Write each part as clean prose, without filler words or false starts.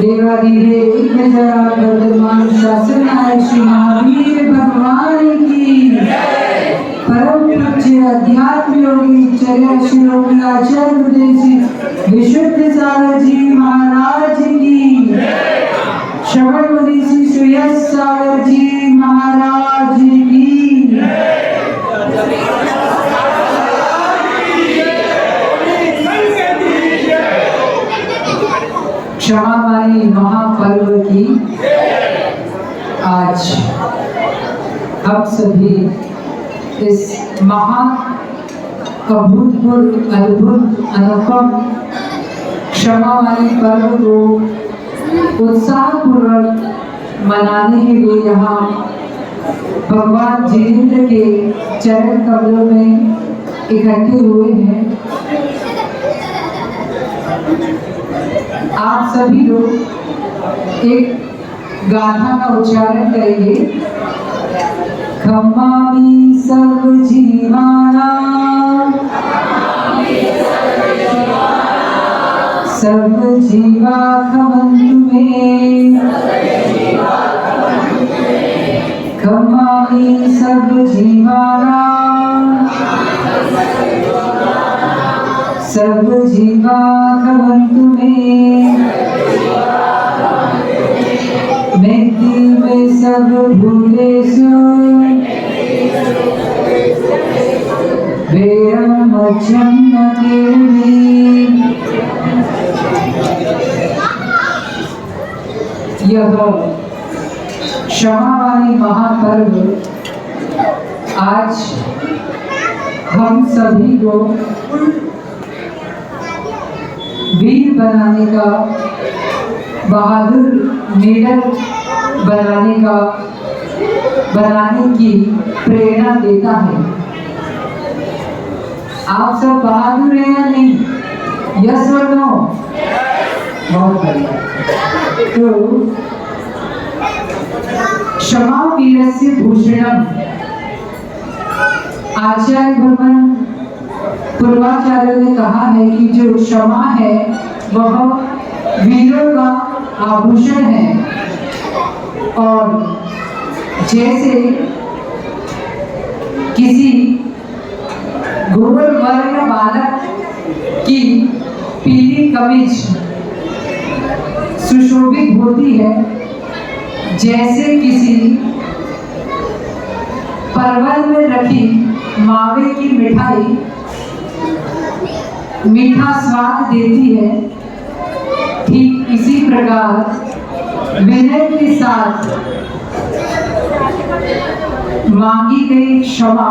देवाधिदेव जरा वर्धमान शासन आय श्री महावीर भगवान की परम पूज्य अध्यात्म योगी चर्या श्री योगी आचार्य देशी विशुद्ध सागर जी महाराज की श्रवण मुनि श्री यश सागर जी महाराज की क्षमावाणी महापर्व की आज हम सभी इस महा अभूतपूर्व अद्भुत अनुपम क्षमावाणी पर्व को उत्साहपूर्वक मनाने के लिए यहाँ भगवान जिनेंद्र के चरण कमलों में इकट्ठे हुए हैं। आप सभी लोग एक गाथा का उच्चारण करेंगे। खम्मामि सर्व जीवाना सर्व जीवा खमन्तु मे खम्मामि सर्व जीवाना सर्व जीवा खमन्तु मे मेति में सब भूलेषु वेरं मज्जं न केवली। यह क्षमावाणी महापर्व आज हम सभी को वीर बनाने का, बहादुर लीडर बनाने की प्रेरणा देता है। आप सब बहादुर हैं या नहीं? यस और नो? बहुत बढ़िया। तो क्षमा वीरस्य भूषणम, आचार्य भगवान पूर्वाचार्य ने कहा है कि जो क्षमा है वह वीरों का आभूषण है। और जैसे किसी घोर वर्ण बालक की पीली कमीज सुशोभित होती है, जैसे किसी परवल में रखी मावे की मिठाई मीठा स्वाद देती है, ठीक इसी प्रकार विनय के साथ मांगी गई क्षमा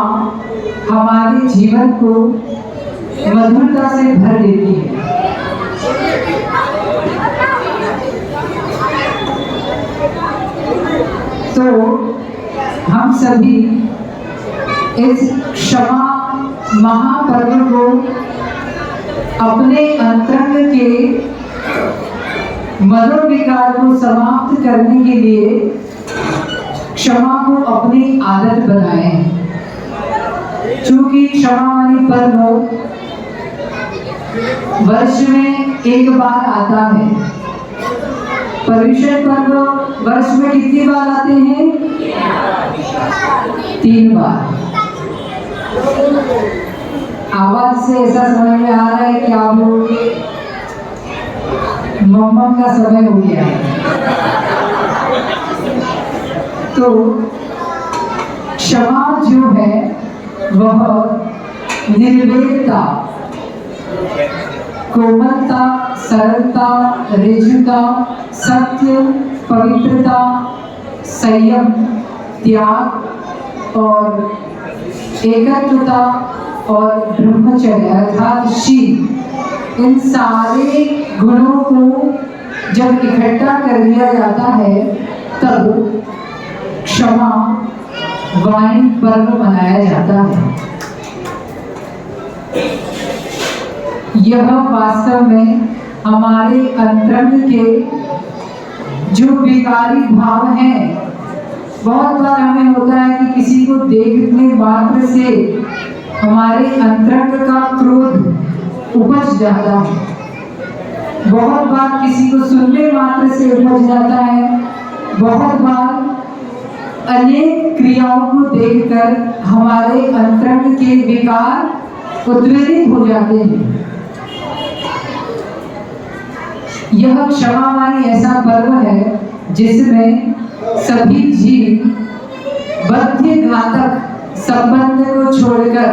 हमारे जीवन को मधुरता से भर देती है। तो हम सभी इस क्षमा महापर्व को अपने अंतरंग के मनोविकार को समाप्त करने के लिए क्षमा को अपनी आदत बनाएं। चूंकि क्षमावाणी पर्व वर्ष में एक बार आता है। पर्युषण पर्व वर्ष में कितनी बार आते हैं? 3 बार। आवाज से ऐसा समझ में आ रहा है कि आप लोगों के मम्मम का समय हो गया है। तो क्षमा जो है वह निर्वेदता, कोमलता, सरलता, ऋजुता, सत्य, पवित्रता, संयम, त्याग और एकत्वता और ब्रह्मचर्य अर्थात शील, इन सारे गुणों को जब इकट्ठा कर दिया जाता है तब क्षमा वाणी पर्व मनाया जाता है। यह वास्तव में हमारे अंतरंग के जो विकारी भाव हैं, बहुत बार हमें होता है कि किसी को देखने मात्र से हमारे अंतरंग का क्रोध उपज जाता है। बहुत बार किसी को सुनने मात्र से उपज जाता है, बहुत बार अनेक क्रियाओं को देखकर हमारे अंतरंग के विकार उद्वेलित हो जाते हैं। यह क्षमावाणी ऐसा पर्व है जिसमें सभी जीव बद्ध घातक संबंध को छोड़कर,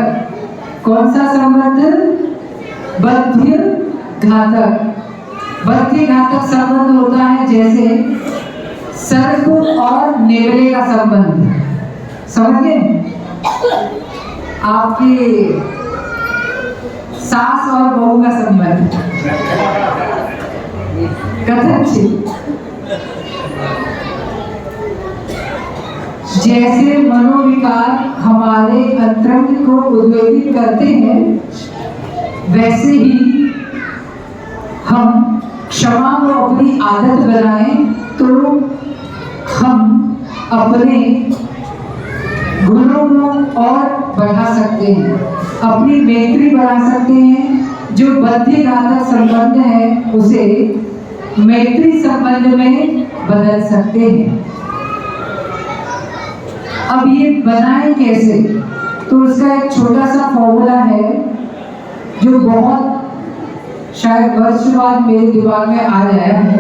कौन सा संबंध? बद्ध घातक संबंध होता है, जैसे सर्प और नेवले का संबंध, समझ गए? आपके सास और बहू का संबंध, कथनशील। जैसे मनोविकार हमारे अंतरंग को उद्वेलित करते हैं, वैसे ही हम क्षमा को अपनी आदत बनाएं तो हम अपने गुणों को और बढ़ा सकते हैं, अपनी मैत्री बढ़ा सकते हैं। जो बद्ध घातक संबंध है उसे मैत्री संबंध में बदल सकते हैं। अब ये बनाए कैसे? तो उसका एक छोटा सा फॉर्मूला है जो बहुत शायद वर्ष बाद मेरे दिमाग में आ जाया है।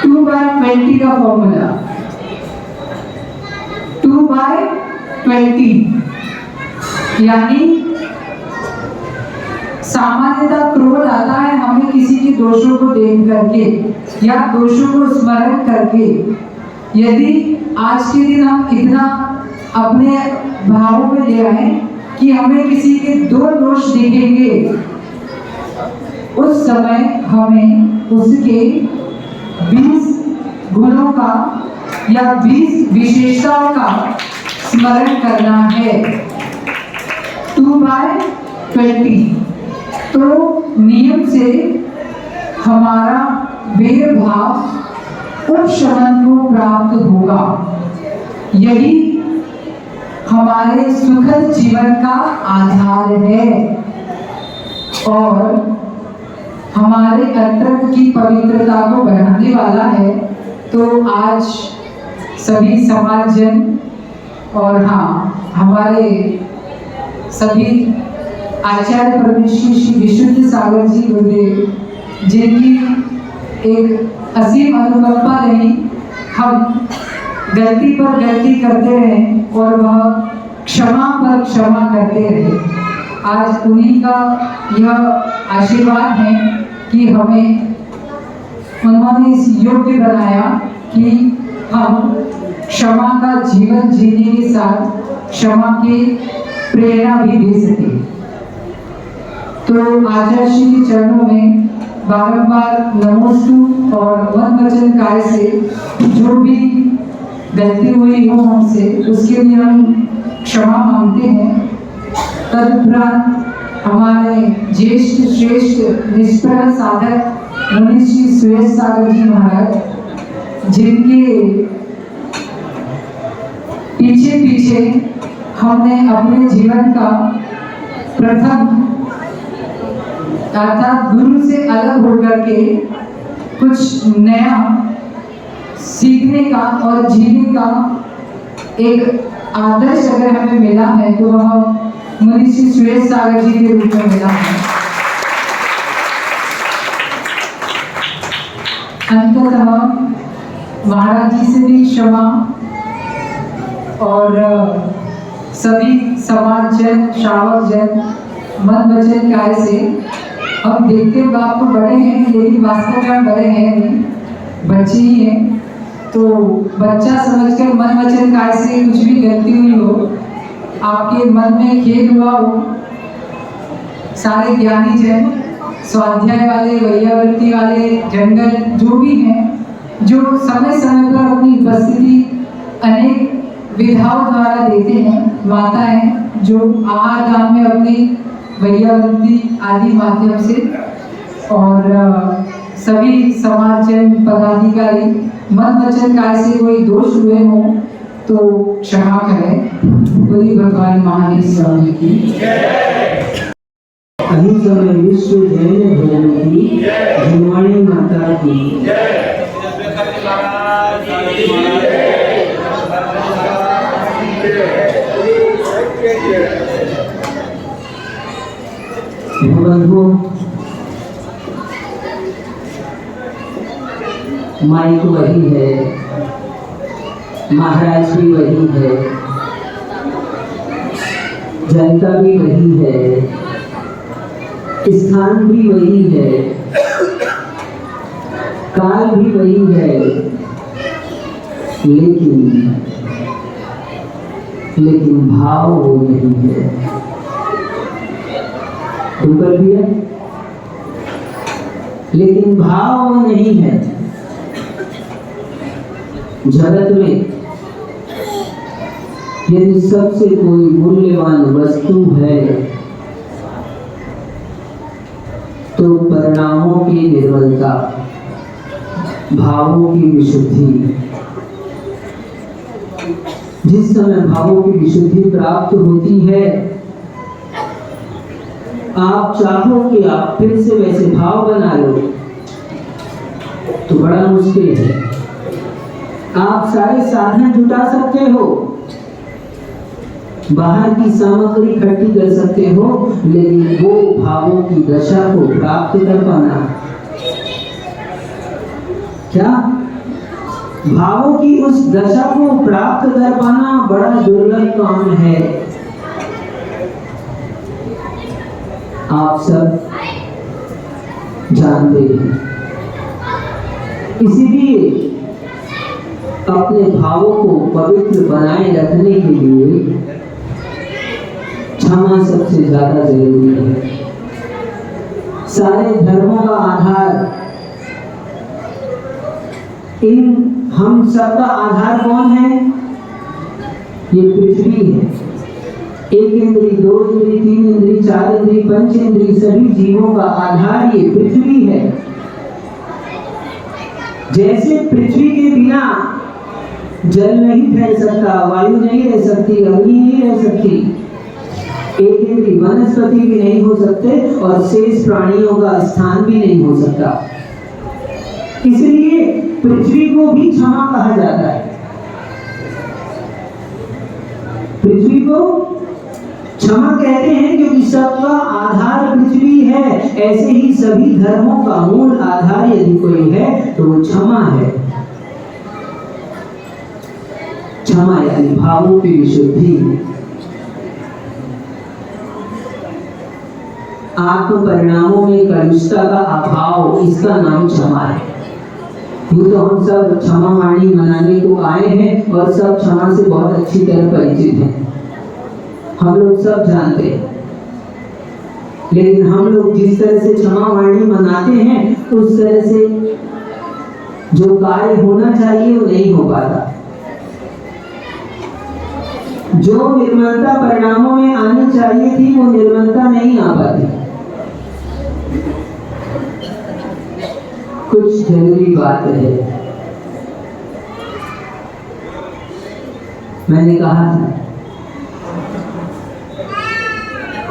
2/20 का फॉर्मूला, 2/20, यानी सामान्यतः क्रोध आता है हमें किसी के दोषों को देख करके या दोषों को स्मरण करके। यदि आज के दिन हम इतना अपने भावों में ले आए कि हमें किसी के 2 दोष दिखेंगे, उस समय हमें उसके 20 गुणों का या 20 विशेषताओं का स्मरण करना है। 2/20 तो नियम से हमारा वैरभाव उपशमन को प्राप्त होगा। यही हमारे सुखद जीवन का आधार है और हमारे अंतरंग की पवित्रता को बढ़ाने वाला है। तो आज सभी समाजजन और हाँ, हमारे सभी आचार्य परमेश्वर श्री विशुद्ध सागर जी गुरुदेव, जिनकी एक असीम अनुकंपा रही, हम गलती पर गलती करते रहे और वह क्षमा पर क्षमा करते रहे। आज उन्हीं का यह आशीर्वाद है कि हमें उन्होंने इस योग्य बनाया कि हम क्षमा का जीवन जीने के साथ क्षमा की प्रेरणा भी दे सके। तो आचार्य श्री के चरणों में बारंबार नमोस्तु और मन वचन काय से जो भी गलती हुई हो हमसे, उसके लिए हम क्षमा मांगते हैं। तदुपरांत हमारे ज्येष्ठ श्रेष्ठ निष्प्रह साधक मुनि श्री सुरेश सागर जी महाराज, जिनके पीछे पीछे हमने अपने जीवन का प्रथम अर्थात गुरु से अलग होकर के कुछ नया सीखने का और जीने का एक आदर्श अगर हमें मिला है तो वह मुनि श्री सुरेश सागर जी के रूप में मिला है। अंततः महाराज जी से भी क्षमा और सभी समाजजन, श्रावकजन, मन वचन काय से हम देखते हुए आपको बड़े हैं, लेकिन वास्तव में बड़े हैं नहीं, बच्चे ही हैं। तो बच्चा समझकर मन वचन काय से कुछ भी गलती हुई हो, आपके मन में खेद हुआ हो, सारे ज्ञानी जन, स्वाध्याय वाले, वैयावृत्ति वाले, जंगल जो भी हैं, जो समय समय पर अपनी उपस्थिति अनेक विधाओं द्वारा देते हैं, माताएं जो आहार धाम में अपनी वैयावृत्ति आदि माध्यम से, और सभी समाजजन, पदाधिकारी, मन वचन काय से कोई दोष हुए हो तो क्षमा करें। बोलिए भगवान महावीर स्वामी की। अहिंसा में विश्व जैन धर्म की जुनवाणी माता की। बंधुओं, माइक वही है, महाराज भी वही है, जनता भी वही है, स्थान भी वही है, काल भी वही है, लेकिन भाव वो नहीं है। ऊपर भी है, लेकिन भाव वो नहीं है। जगत में यदि सबसे कोई मूल्यवान वस्तु है तो परिणामों की निर्मलता, भावों की विशुद्धि। जिस समय भावों की विशुद्धि प्राप्त होती है, आप चाहो कि आप फिर से वैसे भाव बना लो तो बड़ा मुश्किल है। आप सारे साधन जुटा सकते हो, बाहर की सामग्री इकट्ठी कर सकते हो, लेकिन वो भावों की दशा को प्राप्त कर पाना, क्या भावों की उस दशा को प्राप्त कर पाना बड़ा दुर्लभ काम है। आप सब जानते हैं। इसीलिए अपने भावों को पवित्र बनाए रखने के लिए क्षमा सबसे ज्यादा जरूरी है। सारे धर्मों का आधार, हम सबका आधार कौन है? ये पृथ्वी है। एक इंद्री, दो इंद्री, तीन इंद्री, चार इंद्री, पंच इंद्री, सभी जीवों का आधार ये पृथ्वी है। जैसे पृथ्वी के बिना जल नहीं फैल सकता, वायु नहीं रह सकती, अग्नि नहीं रह सकती, एक इंद्री वनस्पति भी नहीं हो सकते और शेष प्राणियों का स्थान भी नहीं हो सकता। इसलिए पृथ्वी को भी क्षमा कहा जाता है। पृथ्वी को क्षमा कहते हैं क्योंकि सबका आधार पृथ्वी है। ऐसे ही सभी धर्मों का मूल आधार यदि कोई है तो वो क्षमा है। क्षमा यानी भावों की विशुद्धि। आत्म परिणामों में कलुषता का अभाव, इसका नाम क्षमा है। यूँ तो हम सब क्षमा वाणी मनाने को आए हैं और सब क्षमा से बहुत अच्छी तरह परिचित हैं, हम लोग सब जानते हैं। लेकिन हम लोग जिस तरह से क्षमा वाणी मनाते हैं उस तरह से जो कार्य होना चाहिए वो नहीं हो पाता। जो निर्मलता परिणामों में आनी चाहिए थी वो निर्मलता नहीं आ पाती। कुछ जरूरी बात है, मैंने कहा था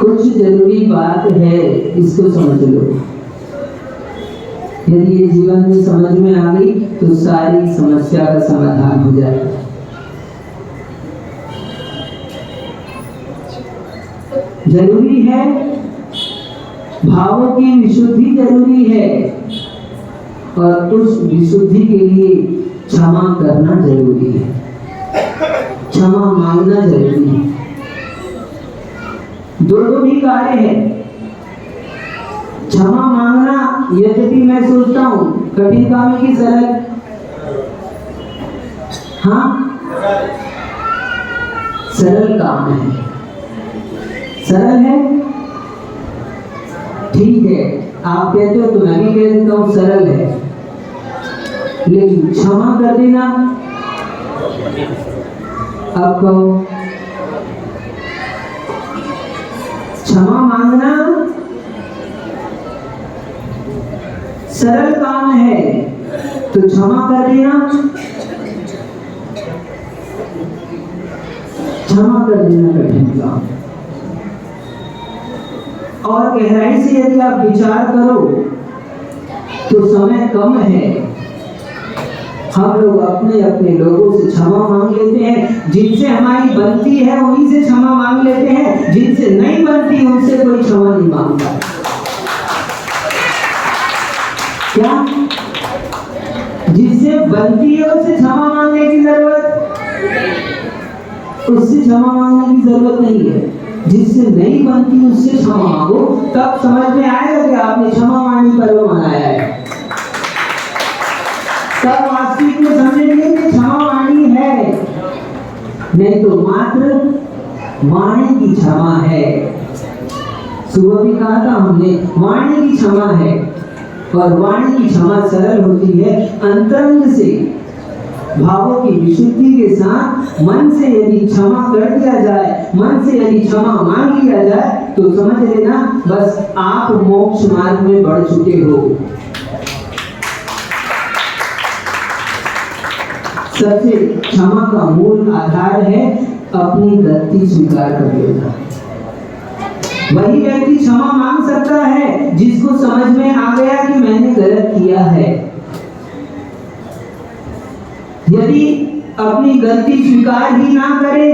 कुछ जरूरी बात है, इसको समझ लो। यदि ये जीवन में समझ में आ गई तो सारी समस्या का समाधान हो जाएगा। जरूरी है, भावों की विशुद्धि जरूरी है और उस विशुद्धि के लिए क्षमा करना जरूरी है, क्षमा मांगना जरूरी है। दोनों भी कार्य है। क्षमा मांगना यद्यपि मैं सोचता हूँ कठिन काम की सरल, हाँ सरल काम है, सरल है, ठीक है। आप कहते हो तो मैं भी कह देता हूँ सरल है। लेकिन क्षमा कर देना, अब कहो क्षमा मांगना सरल काम है तो क्षमा कर देना, क्षमा कर देना कठिन काम। और गहराई से यदि आप विचार करो तो समय कम है, हम लोग अपने अपने लोगों से क्षमा मांग लेते हैं, जिनसे हमारी बनती है उन्हीं से क्षमा मांग लेते हैं, जिनसे नहीं बनती उनसे कोई क्षमा नहीं मांगता। क्या जिससे बनती है उससे क्षमा मांगने की जरूरत, उससे क्षमा मांगने की जरूरत नहीं है। जिससे नहीं बनती उससे क्षमा मांगो, तब समझ में आएगा कि आपने क्षमा मांगने पर्व मनाया है। तब वास्तविक में समझेंगे कि क्षमा वाणी है, नहीं तो मात्र वाणी की क्षमा है। सुबह भी कहा था हमने, वाणी की क्षमा है, और वाणी की क्षमा सरल होती है अंतरंग से, भावों की विशुद्धि के साथ मन से यदि क्षमा कर दिया जाए, मन से यदि क्षमा मांग लिया जाए, तो समझ लेना बस आप मोक्ष मार्ग में बढ़ चुके हो। सबसे क्षमा का मूल आधार है अपनी गलती स्वीकार कर लेना। वही व्यक्ति क्षमा मांग सकता है जिसको समझ में आ गया कि मैंने गलत किया है। यदि अपनी गलती स्वीकार ही ना करे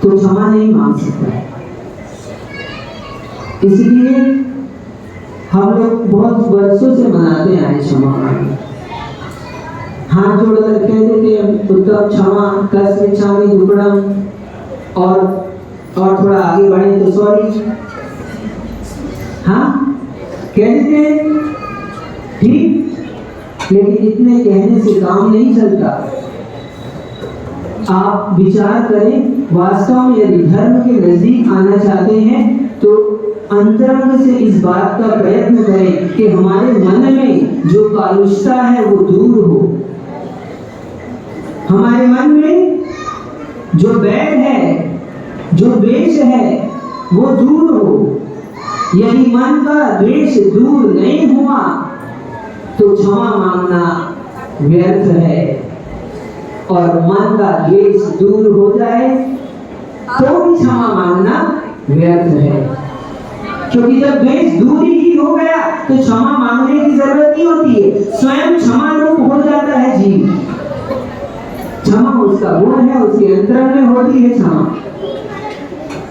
तो क्षमा नहीं मांग सकता है। इसलिए हम लोग बहुत वर्षों से मनाते आए क्षमा मांगना। हाथ जोड़कर कह देते हैं उत्तम क्षमा कस्मिच्छामि दुक्कडम, और थोड़ा आगे बढ़े तो सॉरी, हाँ कह देते हैं ठीक, लेकिन इतने कहने से काम नहीं चलता। आप विचार करें, वास्तव में यदि धर्म के नजदीक आना चाहते हैं तो अंतरंग से इस बात का प्रयत्न करें कि हमारे मन में जो कालुषता है वो दूर हो, हमारे मन में जो बैर है, जो द्वेष है वो दूर हो। यदि मन का द्वेष दूर नहीं हुआ तो क्षमा मांगना व्यर्थ है, और मन का द्वेष दूर हो जाए तो भी क्षमा मांगना व्यर्थ है। क्योंकि जब द्वेष दूर ही हो गया तो क्षमा मांगने की जरूरत नहीं होती है, स्वयं क्षमा रूप हो जाता है जीव। क्षमा उसका गुण है, उसके अंतरंग में होती है क्षमा,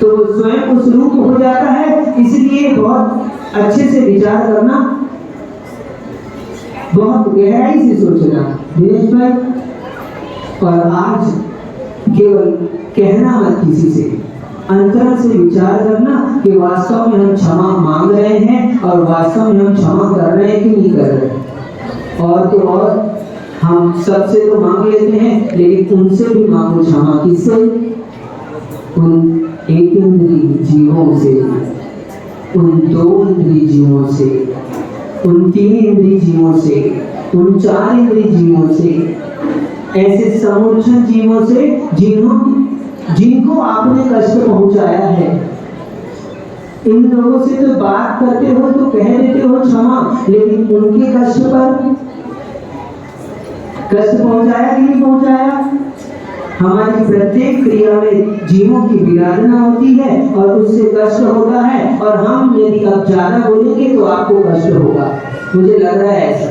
तो स्वयं उस रूप हो जाता है। इसलिए बहुत अच्छे से विचार करना, बहुत गहराई से सोचना दिनेश भाई, और आज केवल कहना मत किसी से, अंतर से विचार करना कि वास्तव में हम क्षमा मांग रहे हैं और वास्तव में हम क्षमा कर रहे हैं कि नहीं कर रहे हैं। और तो और हम सबसे तो मांग लेते हैं, लेकिन उनसे भी मांगो क्षमा। किससे? उन एक इंद्रिय जीवों से, उन दो इंद्रिय जीवों से, उन तीन इंद्रिय जीवों से, उन चार इंद्रिय जीवों से, ऐसे समूर्छन जीवों से जिनको आपने कष्ट पहुंचाया है। इन लोगों से तो बात करते हो तो कह देते हो क्षमा, लेकिन उनके कष्ट पर कष्ट पहुंचाया कि नहीं पहुंचाया? हमारी प्रत्येक क्रिया में जीवों की विराधना होती है और उससे कष्ट होता है, और हम यदि अब ज्यादा बोलेंगे तो आपको कष्ट होगा, मुझे लग रहा है ऐसा,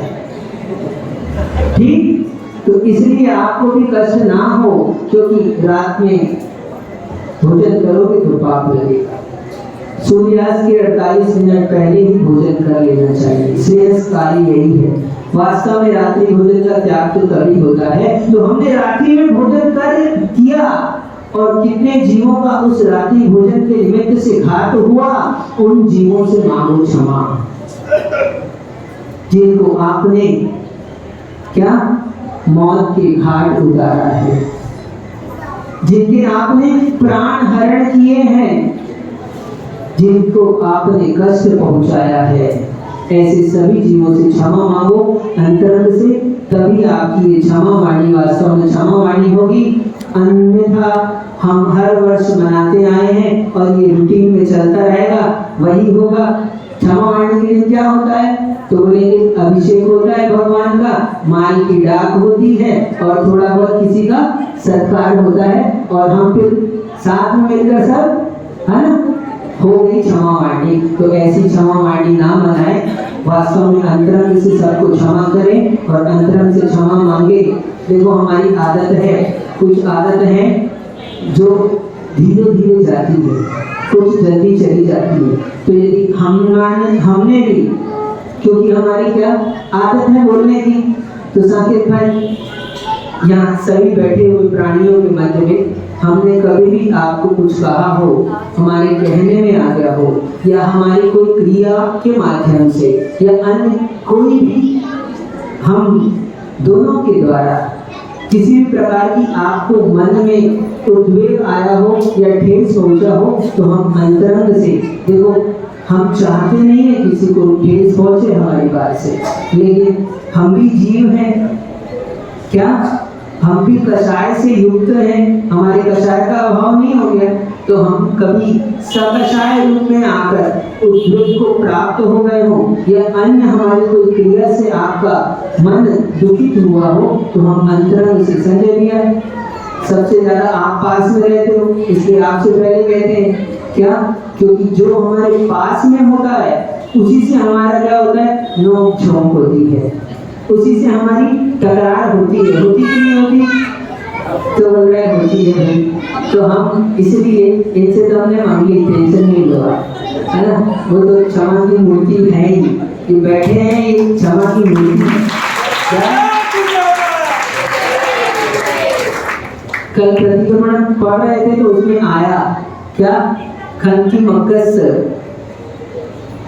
ठीक? तो इसलिए आपको भी कष्ट ना हो, क्योंकि रात में भोजन करोगे तो पाप लगेगा। सूर्यास्त के 48 मिनट पहले ही भोजन कर लेना चाहिए, श्रेयस्कारी यही है। वास्तव में रात्रि भोजन का त्याग तो तभी होता है तो हमने रात्रि में भोजन कर किया, और कितने जीवों का उस रात्रि भोजन के निमित्त से घात हुआ, उन जीवों से मांगो क्षमा, जिनको आपने क्या मौत के घाट उतारा है, जिनके आपने प्राण हरण किए हैं, जिनको आपने कष्ट पहुंचाया है। ऐसे सभी जीवों से क्षमा मांगो अंतरंग से, तभी आपकी ये क्षमा वाणी वास्तव में क्षमा वाणी होगी। अन्यथा हम हर वर्ष मनाते आए हैं और ये रूटीन में चलता रहेगा, वही होगा। क्षमा वाणी के दिन क्या होता है? तो बोलेंगे अभिषेक होता है भगवान का, माई की डाक होती है और थोड़ा बहुत किसी का सत्कार होता है, और हम फिर साथ में मिलकर सब है ना, हो गई क्षमा वाणी। तो ऐसी क्षमा वाणी ना मनाए, वास्तव में अंतरंग से सबको क्षमा करें और अंतरंग से क्षमा मांगे। देखो हमारी आदत है, कुछ आदत है जो धीरे धीरे जाती है, कुछ जल्दी चली जाती है। तो यदि हमने भी, क्योंकि हमारी क्या आदत है बोलने की, तो साकेत भाई यहाँ सभी बैठे हुए प्राणियों के मध्य में हमने कभी भी आपको कुछ कहा हो, हमारे कहने में आ गया हो, या हमारी कोई क्रिया के माध्यम से, या अन्य कोई भी हम दोनों के द्वारा किसी भी प्रकार की आपको मन में उद्वेग आया हो या ठेस पहुंचा हो, तो हम अंतरंग से, देखो हम चाहते नहीं है किसी को ठेस पहुंचे हमारी बात से, लेकिन हम भी जीव हैं, क्या हम भी कषाय से युक्त हैं, हमारे कषाय का अभाव नहीं हो गया, तो हम कभी सकषाय रूप में आकर उद्वेग को प्राप्त हो गए हो, या अन्य हमारी कोई क्रिया से आपका मन दुखित हुआ हो, तो हम अंतरंग से, संजय भैया सबसे ज्यादा आप पास में रहते हो, इसलिए आपसे पहले कहते हैं क्या, क्योंकि जो हमारे पास में होता है उसी से हमारा क्या होता है, नोक झोंक होती है, उसी से हमारी टकरार होती है, होती कि नहीं होती, तो बोल रहे होती है भाई। तो हम इसलिए इनसे तो हमने मांगी, टेंशन नहीं हुआ, है ना, वो तो क्षमा की मूर्ति है ही, ये बैठे हैं ये क्षमा की मूर्ति। कल प्रतिक्रमण पढ़ रहे थे तो उसमें आया क्या, खन की मकस,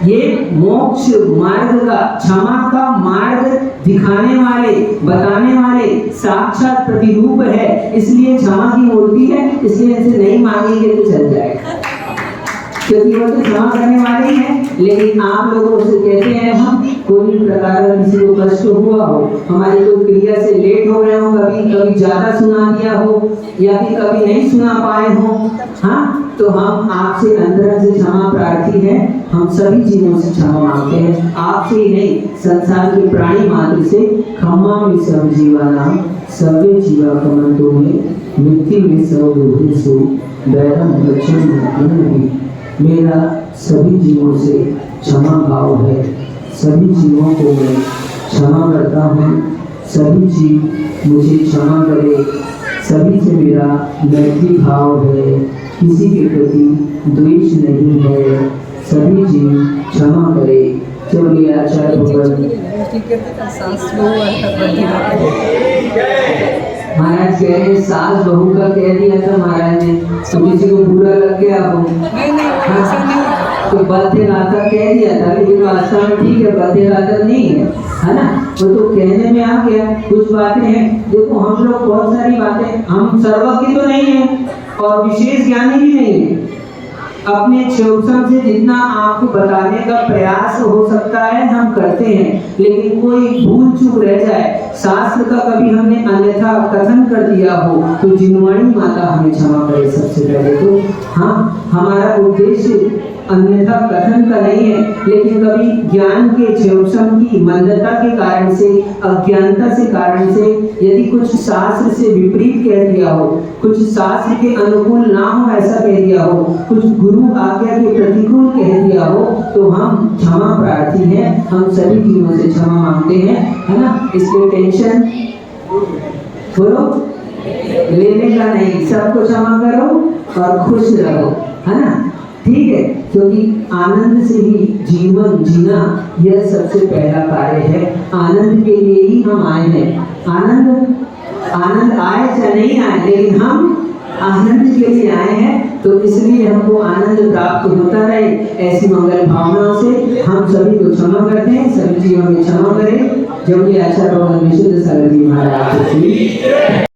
ये मोक्ष मार्ग का, क्षमा का मार्ग दिखाने वाले, बताने वाले साक्षात प्रतिरूप है, इसलिए क्षमा की मूर्ति है, इसलिए इनसे नहीं मांगेंगे तो चल जाएगा, क्योंकि वो तो क्षमा करने वाले ही हैं। लेकिन आप लोगों से कहते हैं हम, कोई प्रकार का किसी को कष्ट हुआ हो, हमारी कोई क्रिया से लेट हो रहे हो, कभी ज्यादा सुना दिया हो, या फिर कभी नहीं सुना पाए हो, हाँ, तो हम आपसे अंदर से क्षमा प्रार्थी हैं, हम सभी जीवों से क्षमा मांगते हैं, आपसे ही नहीं, संसार के प्राणी मात्र से। खम्मा में सब जीवानाम सर्वे जीवा कमंतो में मृत्यु में सब दुर्भेषु वैरम लक्षण। मेरा सभी जीवों से क्षमा भाव है, सभी जीवों को मैं क्षमा करता हूँ, सभी जीव मुझे क्षमा करे, सभी से मेरा मैत्री भाव है, किसी के प्रति द्वेष नहीं है, सभी जीव क्षमा करे। चलिए आचार्य महाराज कह रहे सास बहू का कह दिया था महाराज ने, तो किसी को बुरा लग गया हो, तो बद्धे घातक कह दिया था, लेकिन वास्तव में ठीक है, बद्धे घातक नहीं है ना, वो तो कहने में आ गया। कुछ बातें हैं, देखो हम लोग बहुत सारी बातें, हम सर्वज्ञ तो नहीं है और विशेष ज्ञानी भी नहीं है, अपने क्षोभन से जितना आपको बताने का प्रयास हो सकता है हम करते हैं, लेकिन कोई भूल चूक रह जाए, शास्त्र का कभी हमने अन्यथा कथन कर दिया हो, तो जिनवाणी माता हमें क्षमा करे। सबसे पहले तो हाँ, हमारा उद्देश्य अन्यथा कथन का नहीं है, लेकिन कभी ज्ञान के क्षोभन की मंदता के कारण से, अज्ञानता से कारण से यदि कुछ शास्त्र से विपरीत कह दिया हो, कुछ शास्त्र के अनुकूल ना हो ऐसा कह दिया हो, कुछ गुरु आज्ञा के प्रतिकूल कह दिया हो, तो हम क्षमा प्रार्थी हैं, हम सभी जीवों से क्षमा मांगते हैं, है ना। इसके टेंशन बोलो लेने का नहीं, सबको क्षमा करो और खुश रहो, है ना, ठीक है, क्योंकि आनंद से ही जीवन जीना यह सबसे पहला कार्य है। आनंद के लिए ही हम आए हैं, आनंद आए चाहे नहीं आए, लेकिन हम आनंद के लिए आए हैं, तो इसलिए हमको आनंद प्राप्त होता रहे, ऐसी मंगल भावनाओं से हम सभी को क्षमा करते हैं, सभी जीवों में क्षमा करें। जब ये अच्छा भगवान विशुद्ध सागर जी महाराज